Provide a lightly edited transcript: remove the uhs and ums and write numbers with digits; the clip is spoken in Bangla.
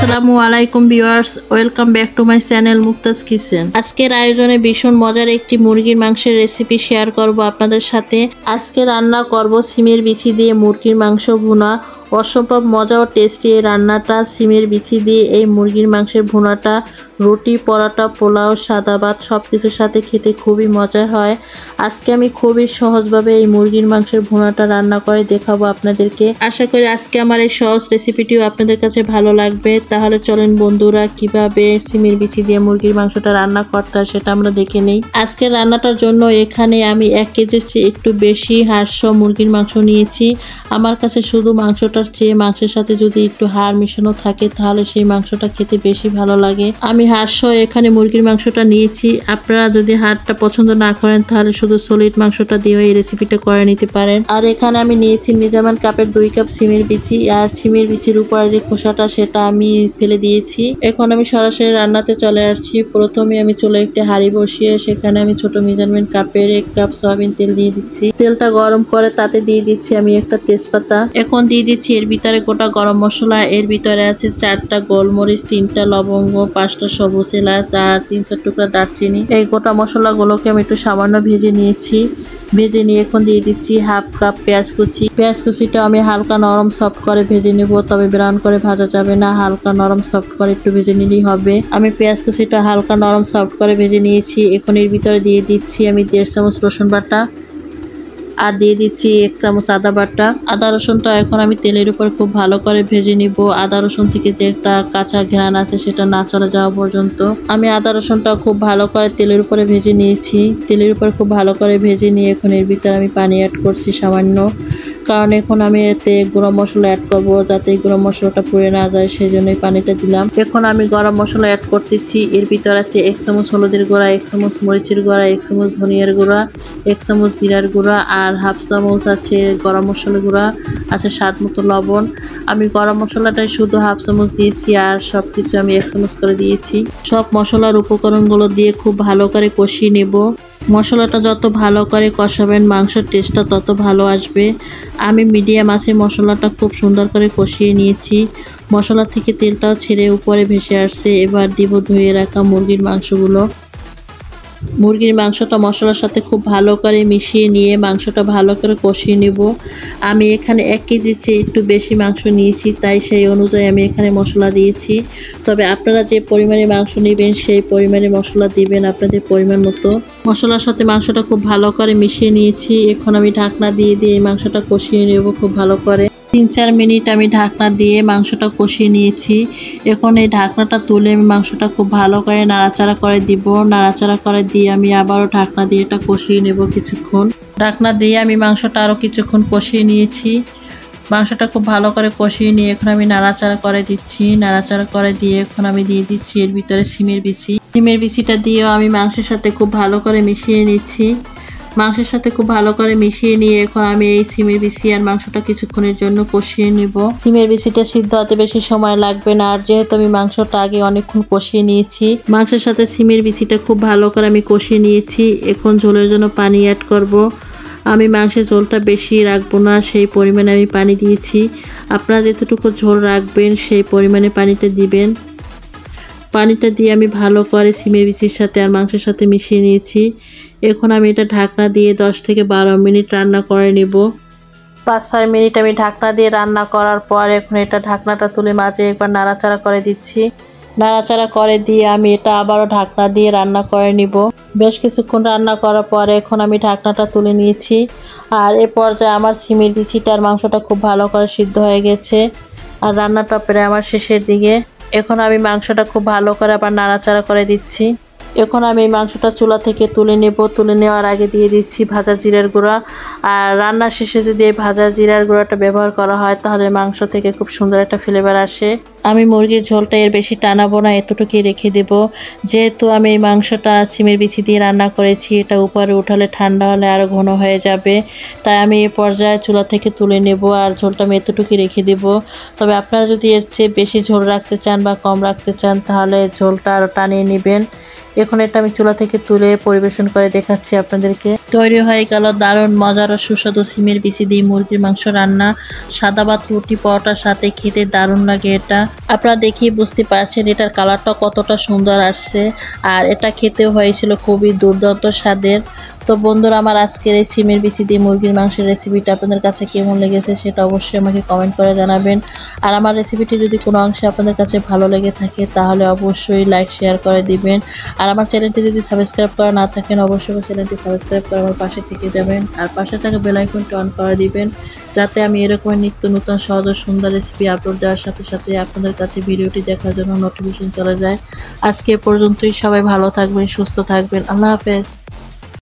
আসসালামু আলাইকুম viewers, welcome back to my channel Muktaj kitchen. আজকের আয়োজনে ভীষণ মজার একটি মুরগির মাংসের রেসিপি শেয়ার করব আপনাদের সাথে। আজকে রান্না করব সিমের বিচি দিয়ে মুরগির মাংস ভুনা। অসম্ভব মজা ও টেস্টি এই রান্নাটা। সিমের বিচি দিয়ে এই মুরগির মাংসের ভুনাটা রুটি, পরোটা, পোলাও, সাদা ভাত সব কিছুর সাথে খেতে খুবই মজা হয়। আজকে আমি খুবই সহজভাবে এই মুরগির মাংসের ভুনাটা রান্না করে দেখাবো আপনাদেরকে। আশা করি আজকে আমার এই সহজ রেসিপিটিও আপনাদের কাছে ভালো লাগবে। তাহলে চলেন বন্ধুরা, কিভাবে সিমের বিচি দিয়ে মুরগির মাংসটা রান্না করতে হয় সেটা আমরা দেখে নেই। আজকের রান্নাটার জন্য এখানে আমি 1 কেজির চেয়ে একটু বেশি হাড় মুরগির মাংস নিয়েছি। আমার কাছে শুধু মাংসটার চেয়ে মাংসের সাথে যদি একটু হাড় মেশানো থাকে তাহলে সেই মাংসটা খেতে বেশি ভালো লাগে। আমি হাড় এখানে মুরগির মাংসটা নিয়েছি। আপনারা যদি হাড়টা পছন্দ না করেন তাহলে শুধু সলিড মাংসটা দিয়ে এই রেসিপিটা করে নিতে পারেন। আর এখানে আমি নিয়েছি মেজারমেন্ট কাপের 2 কাপ সিমের বিচি। আর সিমের বিচির উপরে যে খোসাটা সেটা আমি ফেলে দিয়েছি। এখন আমি সরাসরি রান্নাতে চলে আসছি। প্রথমে আমি চুলে একটি হাঁড়ি বসিয়ে সেখানে আমি ছোট মেজারমেন্ট কাপের 1 কাপ সয়াবিন তেল দিয়ে দিচ্ছি। তেলটা গরম করে তাতে দিয়ে দিচ্ছি আমি একটা তেজপাতা। এখন দিয়ে দিচ্ছি এর ভিতরে গোটা গরম মশলা। এর ভিতরে আছে 4টা গোলমরিচ, 3টা লবঙ্গ, 5টা সবুজ এলাচ আর 3-4 টুকরা দারচিনি। এই গোটা মশলাগুলোকে আমি একটু সামান্য ভেজে নিয়েছি। ভেজে নিয়ে এখন দিয়ে দিচ্ছি 1/2 কাপ পেঁয়াজ কুচি। পেঁয়াজ কুচিটা আমি হালকা নরম সফট করে ভেজে নেব, তবে ব্রাউন করে ভাজা যাবে না, হালকা নরম সফট করে একটু ভেজে নিলেই হবে। আমি পেঁয়াজ কুচিটা হালকা নরম সফট করে ভেজে নিয়েছি। এখন এর ভিতরে দিয়ে দিচ্ছি আমি 1.5 চামচ রসুন বাটা আর দিয়ে দিচ্ছি 1 চামচ আদা বাটা। আদা রসুনটা এখন আমি তেলের উপর খুব ভালো করে ভেজে নিব। আদা রসুন থেকে যে একটা কাঁচা ঘ্রাণ আছে সেটা না চলে যাওয়া পর্যন্ত আমি আদা রসুনটা খুব ভালো করে তেলের উপরে ভেজে নিয়েছি। তেলের উপর খুব ভালো করে ভেজে নিয়ে এখন এর ভিতরে আমি পানি অ্যাড করছি সামান্য, কারণ এখন আমি এতে গরম মশলা অ্যাড করবো, যাতে গরম মশলাটা পুড়ে না যায়, সেই জন্যই পানিটা দিলাম। এখন আমি গরম মশলা অ্যাড করতেছি। এর ভিতর আছে 1 চামচ হলুদের গুঁড়া, 1 চামচ মরিচের গুঁড়া, 1 চামচ ধনিয়ার গুঁড়া, 1 চামচ জিরার গুঁড়া আর 1/2 চামচ আছে গরম মশলা গুঁড়া, আছে স্বাদ মতো লবণ। আমি গরম মশলাটাই শুধু 1/2 চামচ দিয়েছি আর সব কিছু আমি 1 চামচ করে দিয়েছি। সব মশলার উপকরণগুলো দিয়ে খুব ভালো করে কষিয়ে নেব। মশলাটা যত ভালো করে কষাবেন মাংসের টেস্টটা তত ভালো আসবে। আমি মিডিয়াম আঁচে মশলাটা খুব সুন্দর করে কষিয়ে নিয়েছি। মশলা থেকে তেলটাও ছেড়ে উপরে ভেসে আসছে। এবার দিব ধুয়ে রাখা মুরগির মাংসগুলো। মুরগির মাংসটা মশলার সাথে খুব ভালো করে মিশিয়ে নিয়ে মাংসটা ভালো করে কষিয়ে নেব। আমি এখানে 1 কেজির চেয়ে একটু বেশি মাংস নিয়েছি, তাই সেই অনুযায়ী আমি এখানে মশলা দিয়েছি। তবে আপনারা যে পরিমাণে মাংস নেবেন সেই পরিমাণে মশলা দিবেন আপনাদের পরিমাণ মতো। মশলার সাথে মাংসটা খুব ভালো করে মিশিয়ে নিয়েছি। এখন আমি ঢাকনা দিয়ে এই মাংসটা কষিয়ে নেব খুব ভালো করে। 3-4 মিনিট আমি ঢাকনা দিয়ে মাংসটা কষিয়ে নিয়েছি। এখন এই ঢাকনাটা তুলে আমি মাংসটা খুব ভালো করে নাড়াচাড়া করে দিব। নাড়াচাড়া করে দিয়ে আমি আবারও ঢাকনা দিয়ে এটা কষিয়ে নেব কিছুক্ষণ। ঢাকনা দিয়ে আমি মাংসটা আরও কিছুক্ষণ কষিয়ে নিয়েছি। মাংসটা খুব ভালো করে কষিয়ে নিয়ে এখন আমি নাড়াচাড়া করে দিচ্ছি। নাড়াচাড়া করে দিয়ে এখন আমি দিয়ে দিচ্ছি এর ভিতরে সিমের বিচি। সিমের বিচিটা দিয়েও আমি মাংসের সাথে খুব ভালো করে মিশিয়ে নিচ্ছি। মাংসের সাথে খুব ভালো করে মিশিয়ে নিয়ে এখন আমি এই সিমের বিচি আর মাংসটা কিছুক্ষণের জন্য কষিয়ে নিব। সিমের বিচিটা সিদ্ধ হতে বেশি সময় লাগবে না, আর যেহেতু আমি মাংসটা আগে অনেকক্ষণ কষিয়ে নিয়েছি। মাংসের সাথে সিমের বিচিটা খুব ভালো করে আমি কষিয়ে নিয়েছি। এখন ঝোলের জন্য পানি অ্যাড করব। আমি মাংসের ঝোলটা বেশি রাখবো না, সেই পরিমাণে আমি পানি দিয়েছি। আপনারা যতটুকু ঝোল রাখবেন সেই পরিমাণে পানিটা দিবেন। পানিটা দিয়ে আমি ভালো করে সিমের বিচির সাথে আর মাংসের সাথে মিশিয়ে নিয়েছি। এখন আমি এটা ঢাকনা দিয়ে 10 থেকে 12 মিনিট রান্না করে নেব। 5-6 মিনিট আমি ঢাকনা দিয়ে রান্না করার পর এখন এটা ঢাকনাটা তুলে মাঝে একবার নাড়াচাড়া করে দিচ্ছি। নাড়াচাড়া করে দিয়ে আমি এটা আবারও ঢাকনা দিয়ে রান্না করে নিব। বেশ কিছুক্ষণ রান্না করার পরে এখন আমি ঢাকনাটা তুলে নিয়েছি। আর এ পর্যায়ে আমার সিমের বিচিটা আর মাংসটা খুব ভালো করে সিদ্ধ হয়ে গেছে আর রান্নাটা প্রায় আমার শেষের দিকে। এখন আমি মাংসটা খুব ভালো করে আবার নাড়াচাড়া করে দিচ্ছি। এখন আমি এই মাংসটা চুলা থেকে তুলে নেব। তুলে নেওয়ার আগে দিয়ে দিচ্ছি ভাজা জিরার গুঁড়া। আর রান্নার শেষে যদি এই ভাজা জিরার গুঁড়াটা ব্যবহার করা হয় তাহলে মাংস থেকে খুব সুন্দর একটা ফ্লেভার আসে। আমি মুরগির ঝোলটা এর বেশি টানাবো না, এতটুকুই রেখে দেব। যেহেতু আমি এই মাংসটা সিমের বিচি দিয়ে রান্না করেছি, এটা উপরে উঠালে ঠান্ডা হলে আরও ঘন হয়ে যাবে, তাই আমি এই পর্যায়ে চুলা থেকে তুলে নেব আর ঝোলটা আমি এতটুকুই রেখে দেব। তবে আপনারা যদি এর চেয়ে বেশি ঝোল রাখতে চান বা কম রাখতে চান তাহলে ঝোলটা আরও টানিয়ে নেবেন। এখন এটা আমি চুলা থেকে তুলে পরিবেশন করে দেখাচ্ছি আপনাদেরকে। তৈরি হয়ে গেল দারুণ মজার ও সুস্বাদু সিমের বিচি দিয়ে মুরগির মাংস রান্না। সাদা ভাত, রুটি, পরোটার সাথে খেতে দারুণ লাগে এটা। আপনারা দেখিয়ে বুঝতে পারছেন এটার কালারটা কতটা সুন্দর আসছে, আর এটা খেতেও হয়েছিল খুবই দুর্দান্ত স্বাদের। তো বন্ধুরা, আমার আজকের এই সিমের বিচি দিয়ে মুরগির মাংসের রেসিপিটা আপনাদের কাছে কেমন লেগেছে সেটা অবশ্যই আমাকে কমেন্ট করে জানাবেন। আর আমার রেসিপিটি যদি কোনো অংশে আপনাদের কাছে ভালো লেগে থাকে তাহলে অবশ্যই লাইক শেয়ার করে দিবেন। আর আমার চ্যানেলটি যদি সাবস্ক্রাইব করা না থাকেন অবশ্যই আমার চ্যানেলটি সাবস্ক্রাইব করে আমার পাশে থেকে যাবেন, আর পাশে থাকা বেল আইকনটি অন করে দিবেন যাতে আমি এরকম নিত্য নতুন সহজ ও সুন্দর রেসিপি আপলোড দেওয়ার সাথে সাথে আপনাদের কাছে ভিডিওটি দেখার জন্য নোটিফিকেশন চলে যায়। আজকে এ পর্যন্তই, সবাই ভালো থাকবেন, সুস্থ থাকবেন, আল্লাহ হাফেজ।